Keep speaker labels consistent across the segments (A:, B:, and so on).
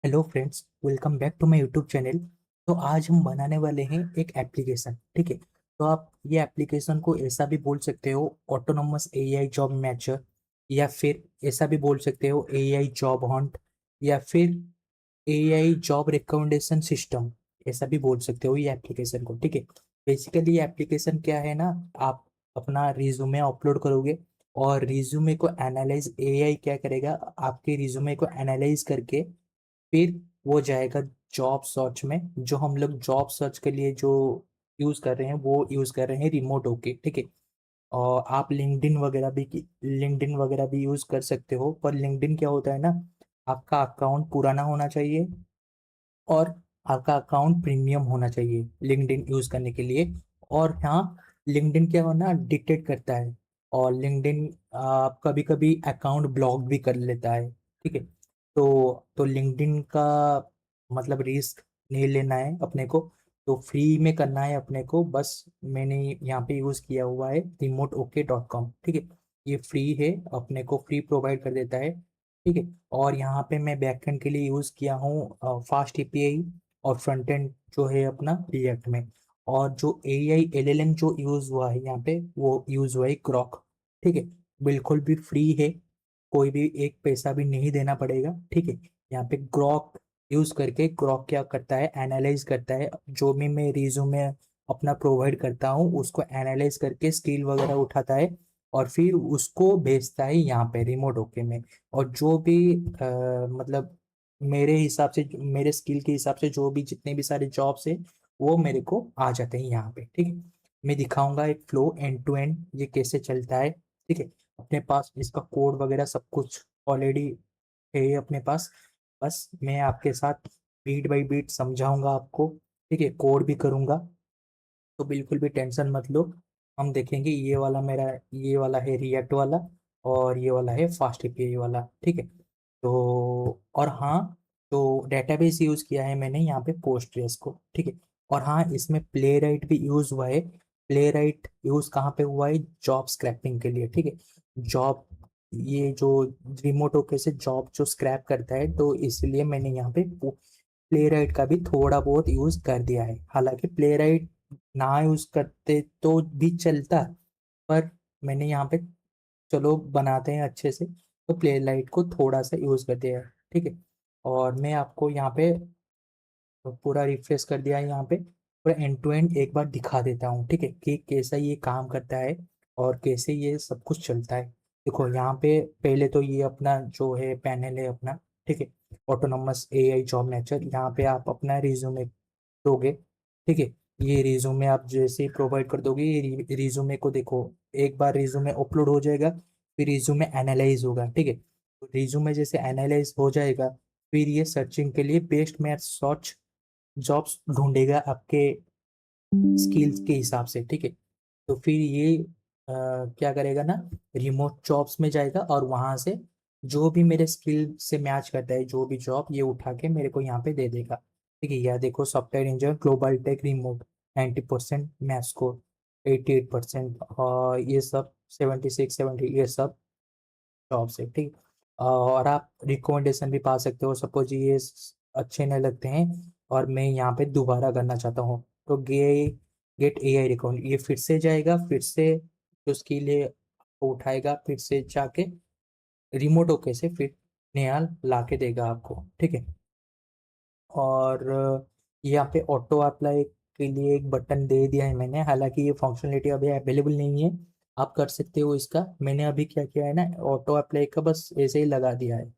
A: Hello friends, welcome back to my YouTube channel. तो आज हम बनाने वाले हैं एक एप्लीकेशन। ठीक है, तो आप ये एप्लीकेशन को ऐसा भी बोल सकते हो, ऑटोनोमस एआई जॉब मैचर, या फिर ऐसा भी बोल सकते हो एआई जॉब हंट, या फिर एआई जॉब रिकमेंडेशन सिस्टम, ऐसा भी बोल सकते हो ये एप्लीकेशन को। ठीक है, बेसिकली ये एप्लीकेशन क्या है ना, आप अपना रिज्यूमे अपलोड करोगे और रिज्यूमे को एनालाइज एआई क्या करेगा, आपके रिज्यूमे को एनालाइज करके फिर वो जाएगा जॉब सर्च में। जो हम लोग जॉब सर्च के लिए जो यूज कर रहे हैं वो यूज कर रहे हैं रिमोट होके। ठीक है, और आप लिंक्डइन वगैरह भी यूज कर सकते हो, पर लिंक्डइन क्या होता है ना, आपका अकाउंट पुराना होना चाहिए और आपका अकाउंट प्रीमियम होना चाहिए लिंक्डइन यूज करने के लिए। और हाँ, लिंक्डइन क्या होना डिटेक्ट करता है, और लिंक्डइन कभी कभी अकाउंट ब्लॉक भी कर लेता है। ठीक है, तो लिंक्डइन का मतलब रिस्क नहीं लेना है अपने को, तो फ्री में करना है अपने को। बस मैंने यहाँ पे यूज किया हुआ है remoteok.com। ठीक है, ये फ्री है, अपने को फ्री प्रोवाइड कर देता है। ठीक है, और यहाँ पे मैं बैकएंड के लिए यूज किया हूँ फास्ट एपीआई, और फ्रंट एंड जो है अपना रिएक्ट में। और जो एआई एलएलएम जो यूज हुआ है यहाँ पे, वो यूज हुआ है ग्रॉक। ठीक है, बिल्कुल भी फ्री है, कोई भी एक पैसा भी नहीं देना पड़ेगा। ठीक है, यहाँ पे ग्रॉक यूज करके ग्रॉक क्या करता है, एनालाइज करता है जो भी मैं रिज्यूमे अपना प्रोवाइड करता हूँ, उसको एनालाइज करके स्किल वगैरह उठाता है और फिर उसको भेजता है यहाँ पे रिमोट होके में। और जो भी मतलब मेरे हिसाब से, मेरे स्किल के हिसाब से जो भी जितने भी सारे जॉब्स है वो मेरे को आ जाते हैं यहाँ पे। ठीक है, मैं दिखाऊंगा एक फ्लो एंड टू एंड ये कैसे चलता है। ठीक है, अपने पास इसका कोड वगैरह सब कुछ ऑलरेडी है अपने पास। बस मैं आपके साथ बीट बाई बीट समझाऊंगा आपको। ठीक है, कोड भी करूंगा, तो बिल्कुल भी टेंशन मत लो। हम देखेंगे, ये वाला मेरा, ये वाला है रिएक्ट वाला, और ये वाला है फास्ट एपीआई वाला। ठीक है, तो और हाँ, तो डेटाबेस यूज किया है मैंने यहाँ पे पोस्टग्रेस को। ठीक है, और हाँ, इसमें प्ले राइट भी यूज हुआ है। प्ले राइट यूज कहाँ पे हुआ है, जॉब स्क्रैपिंग के लिए। ठीक है, जॉब, ये जो रिमोट होके से जॉब जो स्क्रैप करता है, तो इसलिए मैंने यहाँ पे प्ले राइट का भी थोड़ा बहुत यूज कर दिया है। हालांकि प्ले राइट ना यूज करते तो भी चलता, पर मैंने यहाँ पे चलो बनाते हैं अच्छे से, तो प्ले लाइट को थोड़ा सा यूज कर दिया है। ठीक है, और मैं आपको यहाँ पे पूरा रिफ्रेश कर दिया है, यहाँ पे पूरा एंड टू एंड एक बार दिखा देता हूँ। ठीक है, कि कैसा ये काम करता है और कैसे ये सब कुछ चलता है। देखो यहाँ पे पहले तो ये अपना जो है पैनल है अपना। ठीक है, ऑटोनोमस एआई जॉब मैचर, यहाँ पे आप अपना रिज्यूमे दोगे। ठीक है, ये रिज्यूमे आप जैसे ही प्रोवाइड कर दोगे, ये रिज्यूमे को देखो, एक बार रिज्यूमे अपलोड हो जाएगा, फिर रिज्यूमे एनालाइज होगा। ठीक है, तो रिज्यूमे जैसे एनालाइज हो जाएगा, फिर ये सर्चिंग के लिए बेस्ट मैच सर्च जॉब्स ढूंढेगा आपके स्किल्स के हिसाब से। ठीक है, तो फिर ये क्या करेगा ना, रिमोट जॉब्स में जाएगा और वहां से जो भी मेरे स्किल से मैच करता है, जो भी जॉब, ये उठा के मेरे को यहाँ पे दे देगा। ठीक है, यह देखो, software engineer global tech remote, 90% math score, 88%, और ये सब 76 70, ये सब जॉब से। ठीक, और आप रिकमेंडेशन भी पा सकते हो। सपोज ये अच्छे नहीं लगते हैं और मैं यहाँ पे दोबारा करना चाहता हूँ, तो गेट एआई रिकमेंड, ये फिर से जाएगा, फिर से जो स्किल है वो उठाएगा, फिर से जाके रिमोट ओके से फिर नया ला के देगा आपको। ठीक है, और यहाँ पे ऑटो अप्लाई के लिए एक बटन दे दिया है मैंने, हालांकि ये फंक्शनलिटी अभी अवेलेबल नहीं है, आप कर सकते हो इसका। मैंने अभी क्या किया है ना, ऑटो अप्लाई का बस ऐसे ही लगा दिया है।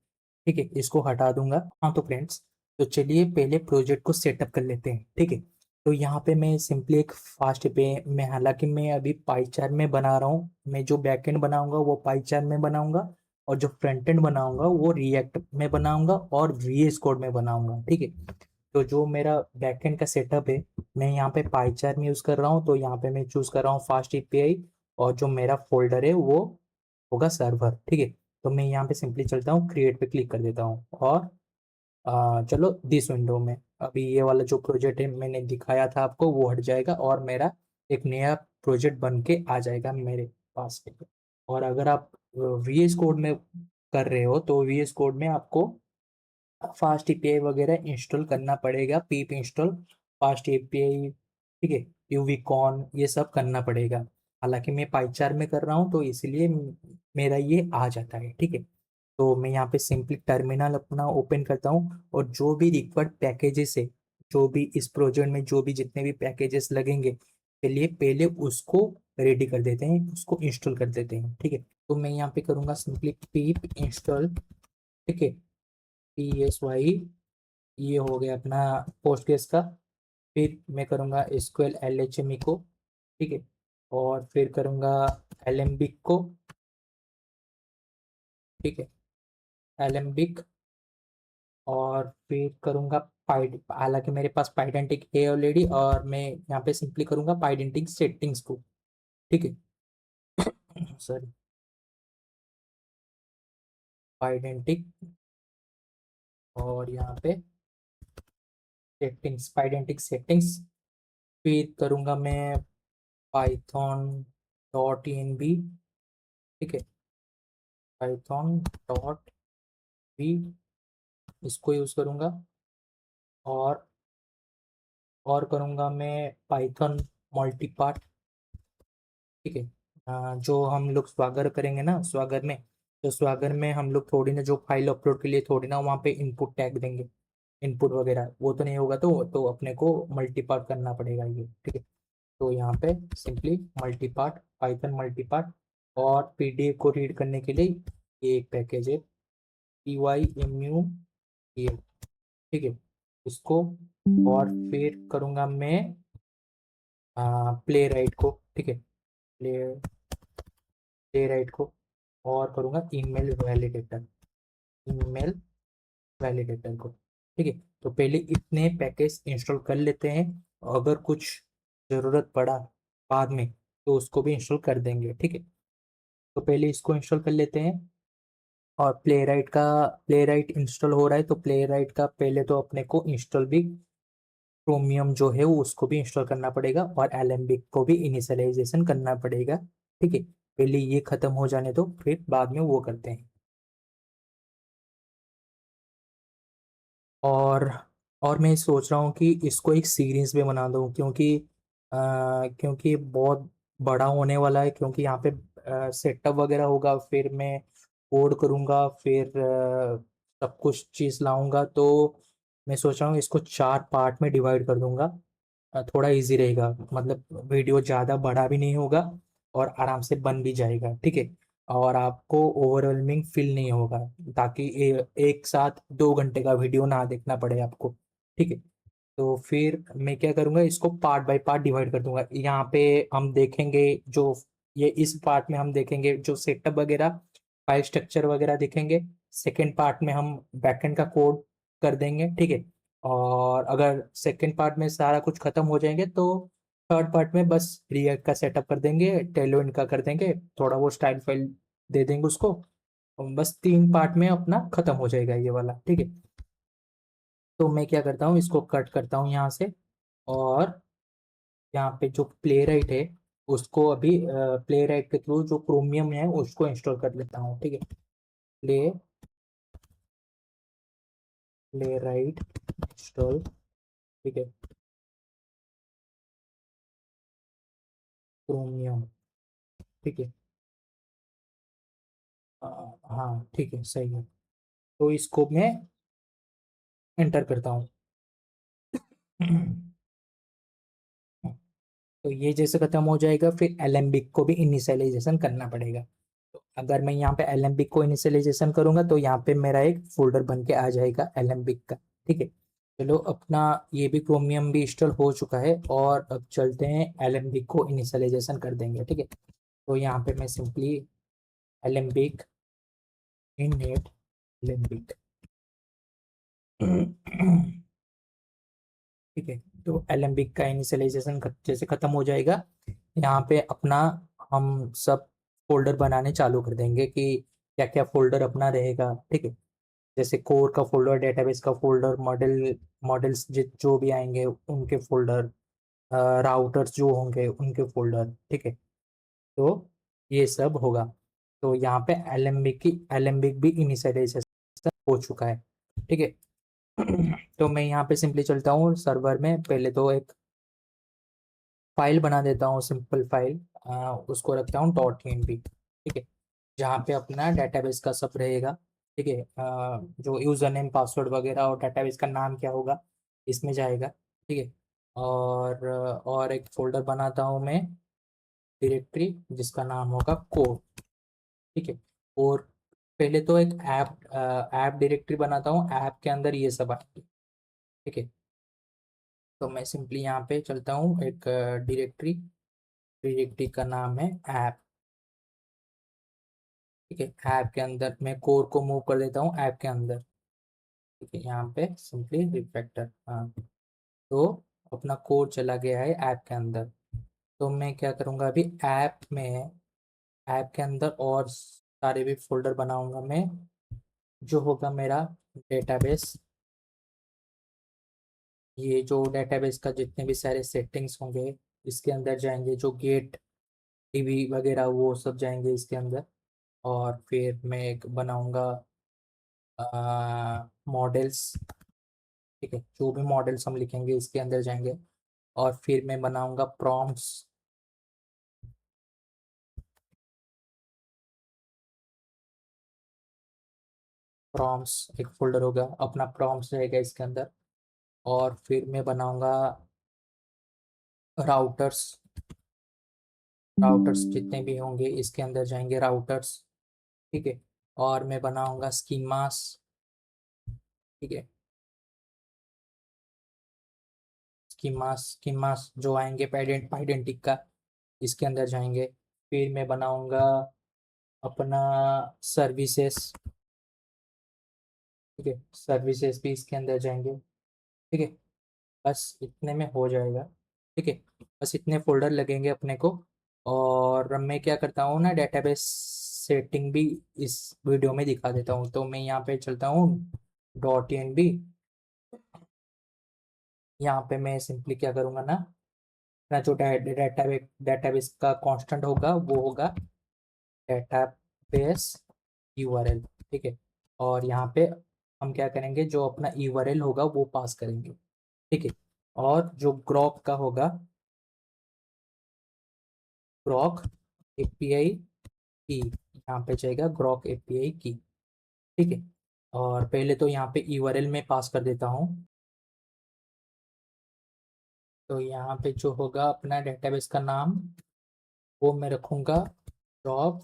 A: ठीक है, इसको हटा दूंगा। हाँ, तो फ्रेंड्स, तो चलिए पहले प्रोजेक्ट को सेटअप कर लेते हैं। ठीक है, तो यहाँ पे मैं सिंपली एक फास्ट पे मैं, हालांकि मैं अभी पाईचार में बना रहा हूँ, मैं जो बैकएंड बनाऊंगा वो पाईचार में बनाऊंगा, और जो फ्रंट एंड बनाऊंगा वो रिएक्ट में बनाऊंगा और वीएस कोड में बनाऊंगा। ठीक है, तो जो मेरा बैकएंड का सेटअप है, मैं यहाँ पे पाईचार में यूज कर रहा हूँ, तो यहाँ पे मैं चूज कर रहा हूँ फास्ट एपीआई, और जो मेरा फोल्डर है वो होगा सर्वर। ठीक है, तो मैं यहाँ पे सिंपली चलता हूँ, क्रिएट पे क्लिक कर देता हूँ, और चलो दिस विंडो में अभी ये वाला जो प्रोजेक्ट है मैंने दिखाया था आपको वो हट जाएगा, और मेरा एक नया प्रोजेक्ट बन के आ जाएगा मेरे पास। और अगर आप वीएस कोड में कर रहे हो, तो वीएस कोड में आपको फास्ट एपीआई वगैरह इंस्टॉल करना पड़ेगा, पीप इंस्टॉल, फास्ट एपीआई, ठीक है, यूविकॉन, ये सब करना पड़ेगा। हालांकि मैं पाइचार में कर रहा हूँ तो इसलिए मेरा ये आ जाता है, ठीक है। तो मैं यहाँ पे सिंपली टर्मिनल अपना ओपन करता हूँ और जो भी रिक्वायर्ड पैकेजेस है, जो भी इस प्रोजेक्ट में जो भी जितने भी पैकेजेस लगेंगे, चलिए पहले उसको रेडी कर देते हैं, उसको इंस्टॉल कर देते हैं, ठीक है। तो मैं यहाँ पे करूँगा सिंपली pip इंस्टॉल, ठीक है, PSY, ये हो गया अपना पोस्टग्रेस का। फिर मैं करूँगा SQL LHM को, ठीक है, और फिर करूँगा एलेम्बिक को, ठीक है, एलेम्बिक, और फिर करूँगा पाइड, हालांकि मेरे पास पाइडेंटिक है ऑलरेडी, और मैं यहाँ पे सिंपली करूँगा पाइडेंटिक सेटिंग्स को, ठीक है, सॉरी, पाइडेंटिक, और यहाँ पे सेटिंग्स, पाइडेंटिक सेटिंग्स। फिर करूँगा मैं पाइथन डॉट इनबी, ठीक है, पाइथन डॉट बी, इसको यूज़ करूँगा, और करूँगा मैं पाइथन मल्टीपार्ट, ठीक है। जो हम लोग स्वागर करेंगे ना, स्वागर में, तो स्वागर में हम लोग थोड़ी ना जो फाइल अपलोड के लिए थोड़ी ना वहाँ पे इनपुट टैग देंगे, इनपुट वगैरह वो तो नहीं होगा, तो अपने को मल्टीपार्ट करना पड़ेगा ये, ठीक है। तो यहाँ पे सिंपली मल्टीपार्ट, पाइथन मल्टीपार्ट, और पीडीएफ को रीड करने के लिए ये एक पैकेज है, PYMU, ये, ठीक है, इसको, और फिर करूँगा मैं प्ले राइट को, ठीक है, प्ले प्ले राइट को, और करूँगा ईमेल वैलिडेटर, ईमेल वैलिडेटर को, ठीक है। तो पहले इतने पैकेज इंस्टॉल कर लेते हैं, अगर कुछ ज़रूरत पड़ा बाद में तो उसको भी इंस्टॉल कर देंगे, ठीक है। तो पहले इसको इंस्टॉल कर लेते हैं, और प्ले राइट इंस्टॉल हो रहा है, तो प्ले राइट का पहले तो अपने को इंस्टॉल भी, क्रोमियम जो है वो उसको भी इंस्टॉल करना पड़ेगा, और एलेम्बिक को भी इनिशियलाइजेशन करना पड़ेगा, ठीक है। पहले ये खत्म हो जाने दो, फिर बाद में वो करते हैं। और मैं सोच रहा हूँ कि इसको एक सीरीज में बना दूँ, क्योंकि क्योंकि बहुत बड़ा होने वाला है, क्योंकि यहाँ पे सेटअप वगैरह होगा, फिर मैं कोड करूँगा, फिर सब कुछ चीज़ लाऊंगा, तो मैं सोच रहा हूँ इसको 4 पार्ट में डिवाइड कर दूंगा, थोड़ा इजी रहेगा, मतलब वीडियो ज़्यादा बड़ा भी नहीं होगा, और आराम से बन भी जाएगा, ठीक है, और आपको ओवरवेलमिंग फील नहीं होगा, ताकि एक साथ 2 घंटे का वीडियो ना देखना पड़े आपको, ठीक है। तो फिर मैं क्या करूँगा, इसको पार्ट बाय पार्ट डिवाइड कर दूंगा। यहाँ पे हम देखेंगे जो, ये इस पार्ट में हम देखेंगे जो सेटअप वगैरह, फाइल स्ट्रक्चर वगैरह देखेंगे। सेकेंड पार्ट में हम बैकएंड का कोड कर देंगे, ठीक है, और अगर सेकेंड पार्ट में सारा कुछ खत्म हो जाएंगे तो थर्ड पार्ट में बस रिएक्ट का सेटअप कर देंगे, टेलविन का कर देंगे, थोड़ा वो स्टाइल फाइल दे देंगे उसको, और बस 3 पार्ट में अपना खत्म हो जाएगा ये वाला, ठीक है। तो मैं क्या करता हूँ, इसको कट करता हूँ यहाँ से, और यहाँ पे जो प्ले राइट है उसको अभी प्ले राइट के थ्रू जो क्रोमियम है उसको इंस्टॉल कर लेता हूँ, ठीक है। प्ले प्ले राइट इंस्टॉल, ठीक है, क्रोमियम, ठीक है, अ, हाँ ठीक है, सही है। तो इसको मैं एंटर करता हूँ। तो ये जैसे खत्म हो जाएगा, फिर एलेम्बिक को भी इनिशियलाइजेशन करना पड़ेगा। तो अगर मैं यहाँ पे एलेम्बिक को इनिशियलाइजेशन करूंगा तो यहाँ पे मेरा एक फोल्डर बन के आ जाएगा एलेम्बिक का, ठीक है। चलो अपना ये भी क्रोमियम भी इंस्टॉल हो चुका है, और अब चलते हैं एलेम्बिक को इनिशियलाइजेशन कर देंगे, ठीक है। तो यहाँ पे मैं सिंपली एलेम्बिक इननेट एलेम्बिक, ठीक है। तो एलेम्बिक का इनिशियलाइजेशन जैसे खत्म हो जाएगा, यहाँ पे अपना हम सब फोल्डर बनाने चालू कर देंगे कि क्या क्या फोल्डर अपना रहेगा, ठीक है। जैसे कोर का फोल्डर, डेटाबेस का फोल्डर, मॉडल्स जो भी आएंगे उनके फोल्डर, राउटर्स जो होंगे उनके फोल्डर, ठीक है। तो ये सब होगा। तो यहाँ पे एलेम्बिक भी इनिशियलाइजेशन हो चुका है, ठीक है। तो मैं यहाँ पे सिंपली चलता हूँ सर्वर में, पहले तो एक फाइल बना देता हूँ, सिंपल फाइल। उसको रखता हूँ .env, ठीक है, जहाँ पे अपना डेटाबेस का सब रहेगा। ठीक है, जो यूज़र नेम पासवर्ड वगैरह और डेटाबेस का नाम क्या होगा इसमें जाएगा। ठीक है, और एक फोल्डर बनाता हूँ मैं, डायरेक्टरी, जिसका नाम होगा कोर। ठीक है, और पहले तो एक ऐप डायरेक्टरी बनाता हूँ, ऐप के अंदर ये सब आएंगे। ठीक है, तो मैं सिंपली यहाँ पे चलता हूँ, एक डायरेक्टरी, डायरेक्टरी का नाम है ऐप। ठीक है, ऐप के अंदर मैं कोर को मूव कर देता हूँ ऐप के अंदर। ठीक है, यहाँ पे सिंपली रिफैक्टर, हाँ, तो अपना कोड चला गया है ऐप के अंदर। तो मैं क्या करूँगा अभी, ऐप में, ऐप के अंदर और सारे भी फोल्डर बनाऊंगा मैं, जो होगा मेरा डेटाबेस। ये जो डेटाबेस का जितने भी सारे सेटिंग्स होंगे इसके अंदर जाएंगे, जो गेट टीवी वगैरह वो सब जाएंगे इसके अंदर। और फिर मैं एक बनाऊंगा मॉडल्स। ठीक है, जो भी मॉडल्स हम लिखेंगे इसके अंदर जाएंगे। और फिर मैं बनाऊंगा प्रॉम्प्ट्स। प्रॉम्प्ट्स एक फोल्डर होगा अपना, प्रॉम्प्ट्स रहेगा इसके अंदर। और फिर मैं बनाऊंगा राउटर्स। राउटर्स जितने भी होंगे इसके अंदर जाएंगे राउटर्स। ठीक है, और मैं बनाऊंगा स्कीमास। ठीक है, स्कीमास, स्कीमास जो आएंगे पाइडेंटिक का, इसके अंदर जाएंगे। फिर मैं बनाऊंगा अपना सर्विसेज। ठीक है, सर्विसेज भी इसके अंदर जाएंगे। ठीक है, बस इतने में हो जाएगा। ठीक है, बस इतने फोल्डर लगेंगे अपने को। और मैं क्या करता हूँ ना, डेटाबेस सेटिंग भी इस वीडियो में दिखा देता हूँ। तो मैं यहाँ पे चलता हूँ .env। यहाँ पे मैं सिंपली क्या करूँगा ना, अपना जो डेटाबेस का कांस्टेंट होगा वो होगा डेटाबेस यूआरएल। ठीक है, और यहाँ पे हम क्या करेंगे, जो अपना यूआरएल होगा वो पास करेंगे। ठीक है, और जो ग्रॉक का होगा, ग्रॉक एपीआई की, यहाँ पे जाएगा ग्रॉक एपीआई की। ठीक है, और पहले तो यहाँ पे यूआरएल में पास कर देता हूँ। तो यहाँ पे जो होगा अपना डेटाबेस का नाम, वो मैं रखूँगा जॉब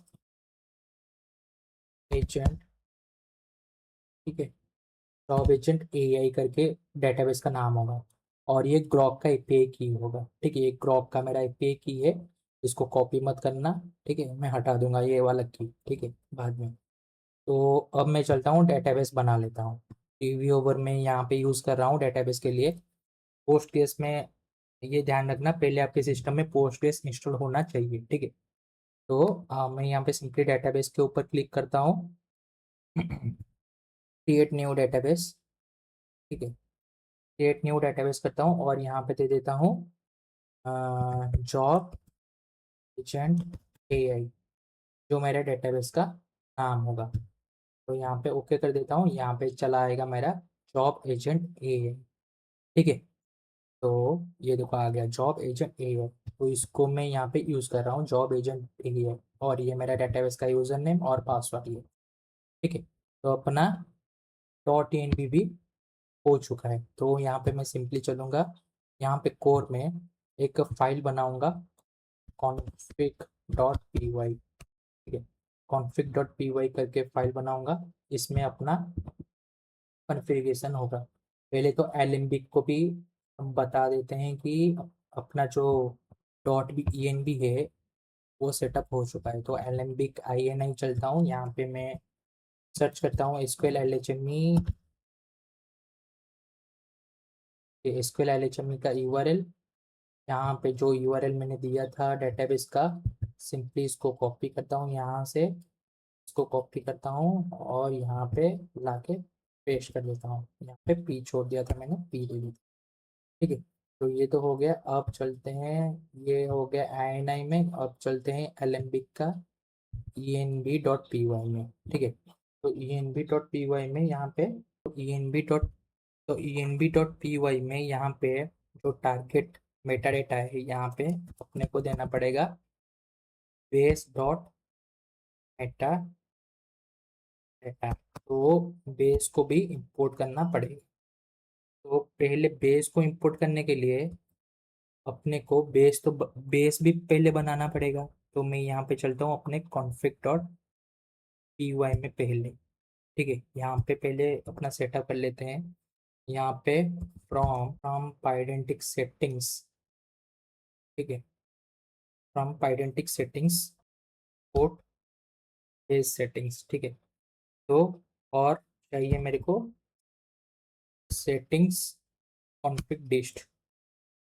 A: एजेंट। ठीक है, जॉब एजेंट एआई करके डेटाबेस का नाम होगा। और ये ग्रॉक का एपीआई की होगा। ठीक है, ये ग्रॉक का मेरा एपीआई की है, इसको कॉपी मत करना। ठीक है, मैं हटा दूंगा ये वाला की। ठीक है, बाद में। तो अब मैं चलता हूँ डेटाबेस बना लेता हूँ। टीवी ओवर में यहाँ पे यूज़ कर रहा हूँ डेटाबेस के लिए पोस्टग्रेस में। ये ध्यान रखना, पहले आपके सिस्टम में पोस्टग्रेस इंस्टॉल होना चाहिए। ठीक है, तो मैं यहाँ पे सिंपली डेटाबेस के ऊपर क्लिक करता हूँ, क्रिएट न्यू डेटाबेस। ठीक है, क्रिएट न्यू डेटाबेस करता हूँ और यहाँ पे दे देता हूँ जॉब एजेंट एआई, जो मेरे डेटाबेस का नाम होगा। तो यहाँ पे ओके कर देता हूँ, यहाँ पे चला आएगा मेरा जॉब एजेंट एआई। ठीक है, तो ये देखो आ गया जॉब एजेंट एआई। तो इसको मैं यहाँ पे यूज़ कर रहा हूँ, जॉब एजेंट एआई। और ये मेरा डेटाबेस का यूज़र नेम और पासवर्ड ये। ठीक है, तो अपना .env भी हो चुका है। तो यहाँ पे मैं सिंपली चलूँगा, यहाँ पे कोर में एक फाइल बनाऊँगा, config.py। ठीक है, config.py करके फाइल बनाऊँगा, इसमें अपना कॉन्फ़िगरेशन होगा। पहले तो एलेम्बिक को भी हम बता देते हैं कि अपना जो .env है वो सेटअप हो चुका है। तो एलेम्बिक ini चलता हूँ, यहाँ पे मैं सर्च करता हूँ एसक्यूएल एलएचएमई का यूआरएल। यहाँ पे जो यूआरएल मैंने दिया था डेटाबेस का, सिंपली इसको कॉपी करता हूँ यहाँ से, इसको कॉपी करता हूँ और यहाँ पे लाके पेस्ट कर देता हूँ। यहाँ पे पी छोड़ दिया था मैंने, पी दे दी। ठीक है, तो ये तो हो गया। अब चलते हैं, ये हो गया INI में, अब चलते हैं एलेम्बिक का env.py में। ठीक है, तो env.py में यहाँ पे env.py तो env.py में यहाँ पे जो टारगेट मेटा डेटा है यहाँ पे अपने को देना पड़ेगा base.मेटा डेटा। तो बेस को भी इंपोर्ट करना पड़ेगा। तो पहले बेस को इंपोर्ट करने के लिए अपने को बेस भी पहले बनाना पड़ेगा। तो मैं यहाँ पे चलता हूँ अपने config.py में पहले। ठीक है, यहाँ पे पहले अपना सेटअप कर लेते हैं। यहाँ पे फ्रॉम पाइडेंटिक सेटिंग्स, ठीक है, from Pydantic settings port base settings, ठीक है। तो और चाहिए मेरे को सेटिंग्स कॉन्फ़िग डिस्ट,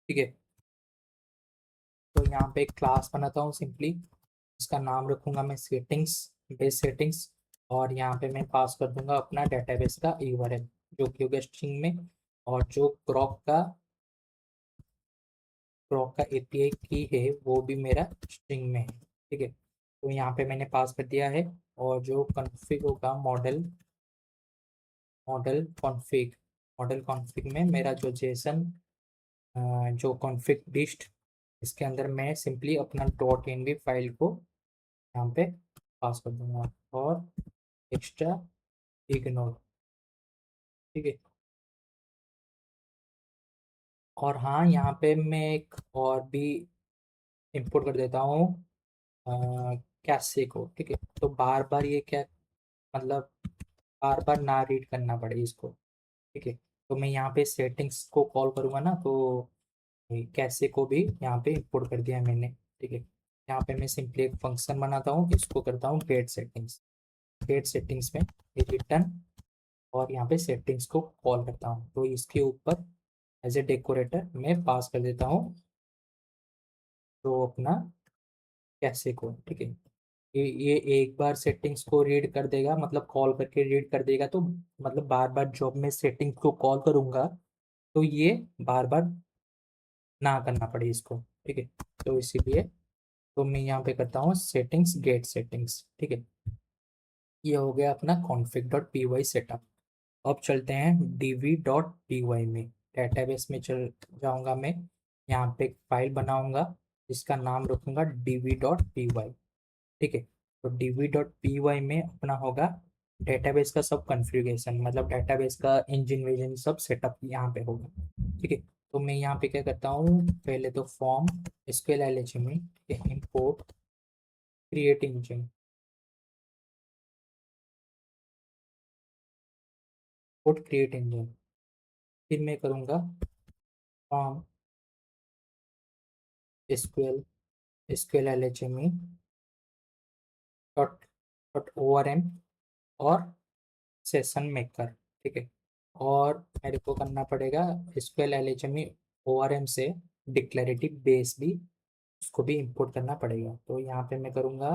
A: ठीक है। तो यहाँ पे एक क्लास बनाता हूँ सिंपली, इसका नाम रखूंगा मैं सेटिंग्स, बेस सेटिंग्स। और यहाँ पे मैं पास कर दूंगा अपना डेटाबेस का यूआरएल जो कि हो गया स्ट्रिंग में, और जो ग्रॉक का एपीआई की है वो भी मेरा स्ट्रिंग में है, ठीक है। तो यहाँ पे मैंने पास कर दिया है। और जो कॉन्फ़िग होगा मॉडल कॉन्फ़िग में मेरा जो जेसन जो कॉन्फ़िग डिस्ट, इसके अंदर मैं सिंपली अपना डॉट एनवी फाइल को यहाँ पे पास कर दूंगा और एक्स्ट्रा इग्नोर, ठीक है। और हाँ, यहाँ पे मैं एक और भी इंपोर्ट कर देता हूँ कैसे को, ठीक है। तो बार बार ये क्या मतलब बार बार ना रीड करना पड़े इसको, ठीक है। तो मैं यहाँ पे सेटिंग्स को कॉल करूँगा ना, तो कैसे को भी यहाँ पे इंपोर्ट कर दिया है मैंने, ठीक है। यहाँ पे मैं सिंपली एक फंक्शन बनाता हूँ, इसको करता हूँ गेट सेटिंग्स में रिटर्न, और यहाँ पे सेटिंग्स को कॉल करता हूँ। तो इसके ऊपर एज ए डेकोरेटर मैं पास कर देता हूँ तो अपना कैसे को, ठीक है। ये एक बार सेटिंग्स को रीड कर देगा, मतलब कॉल करके रीड कर देगा। तो मतलब बार बार जब मैं सेटिंग्स को कॉल करूंगा तो ये बार बार ना करना पड़े इसको, ठीक है। तो इसीलिए तो मैं यहाँ पे करता हूँ सेटिंग्स गेट सेटिंग्स, ठीक है। ये हो गया अपना config.py सेटअप। अब चलते हैं dv.py में, डेटाबेस में चल जाऊंगा मैं। यहाँ पे एक फाइल बनाऊंगा जिसका नाम रखूंगा dv.py, ठीक है। तो dv.py में अपना होगा डेटाबेस का सब कॉन्फ़िगरेशन, मतलब डेटाबेस का इंजन विजन सब सेटअप यहाँ पे होगा, ठीक है। तो मैं यहाँ पे क्या करता हूँ, पहले तो from SQLAlchemy import create engine, import create engine. फिर मैं करूँगा from SQL SQLAlchemy dot dot ORM और सेशन मेकर, ठीक है। और मेरे को करना पड़ेगा एसक्यूएल एलएचएमई ओआरएम से डिक्लेरेटिव बेस भी, उसको भी इंपोर्ट करना पड़ेगा। तो यहाँ पे मैं करूँगा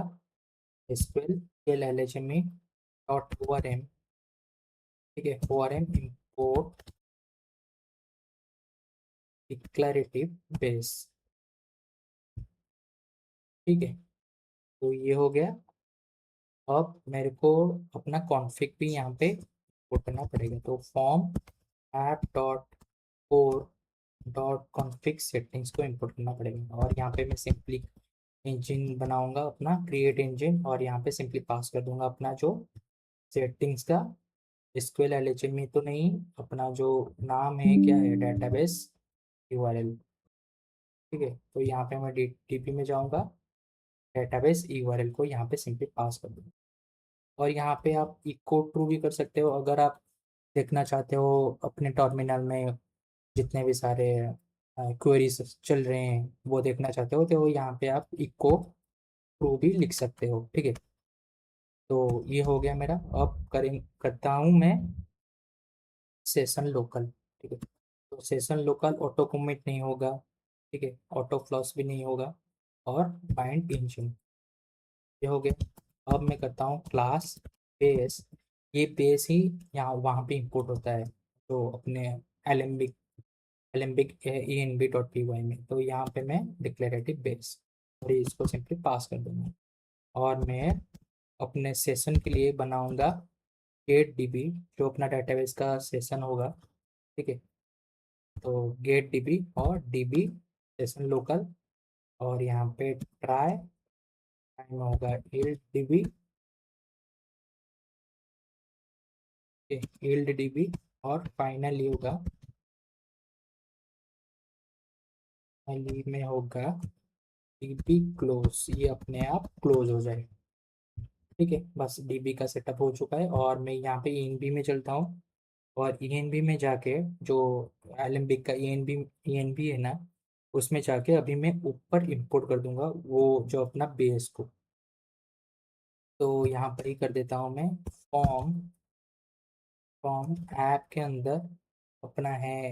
A: एसक्यूएल एलएचएमई डॉट ओआरएम, ठीक है, ओआरएम इंपोर्ट डिक्लेरेटिव बेस, ठीक है। तो ये हो गया। अब मेरे को अपना कॉन्फ़िग भी यहाँ पे इंपोर्ट करना पड़ेगा। तो form app dot core dot config settings को इंपोर्ट करना पड़ेगा। और यहाँ पे मैं सिंपली इंजन बनाऊंगा अपना क्रिएट इंजन, और यहाँ पे सिंपली पास कर दूंगा अपना जो सेटिंग्स का एसक्यूएल एलएचएमई तो नहीं, अपना जो नाम है क्या है डेटाबेस यूआरएल, ठीक है। तो यहाँ पे मैं डीटीपी में जाऊँगा, डेटाबेस यूआरएल को यहाँ पे सिंपली पास कर दूंगा। और यहाँ पे आप इको ट्रू भी कर सकते हो अगर आप देखना चाहते हो अपने टर्मिनल में जितने भी सारे क्वेरीज चल रहे हैं वो देखना चाहते हो, तो यहाँ पे आप इको ट्रू भी लिख सकते हो, ठीक है। तो ये हो गया मेरा। अब करता हूँ मैं सेशन लोकल, ठीक है। तो सेशन लोकल ऑटो कमिट नहीं होगा, ठीक है, ऑटो फ्लश भी नहीं होगा, और बाइंड इंजन, ये हो गया। अब मैं करता हूँ क्लास बेस, ये बेस ही यहाँ वहाँ पे इंपोर्ट होता है तो अपने एलेम्बिक एलेम्बिक env.py में। तो यहाँ पे मैं डिक्लेरेटिव बेस और इसको सिंपली पास कर दूंगा। और मैं अपने सेशन के लिए बनाऊंगा गेट डीबी, जो अपना डेटाबेस का सेशन होगा, ठीक है। तो गेट डीबी और डीबी सेशन लोकल, और यहाँ पे ट्राई टाइम होगा ईल्ड डीबी, ईल्ड डीबी, और फाइनली होगा, फाइनली में होगा डीबी क्लोज, ये अपने आप क्लोज हो जाए। ठीक है, बस डीबी का सेटअप हो चुका है, और मैं यहाँ पे ईएनबी में चलता हूँ, और ईएनबी में जाके जो एलेम्बिक का ईएनबी ईएनबी है ना, उसमें जाके अभी मैं ऊपर इंपोर्ट कर दूंगा वो जो अपना बेस को। तो यहाँ पर ही कर देता हूँ मैं फॉर्म, फॉर्म ऐप के अंदर अपना है,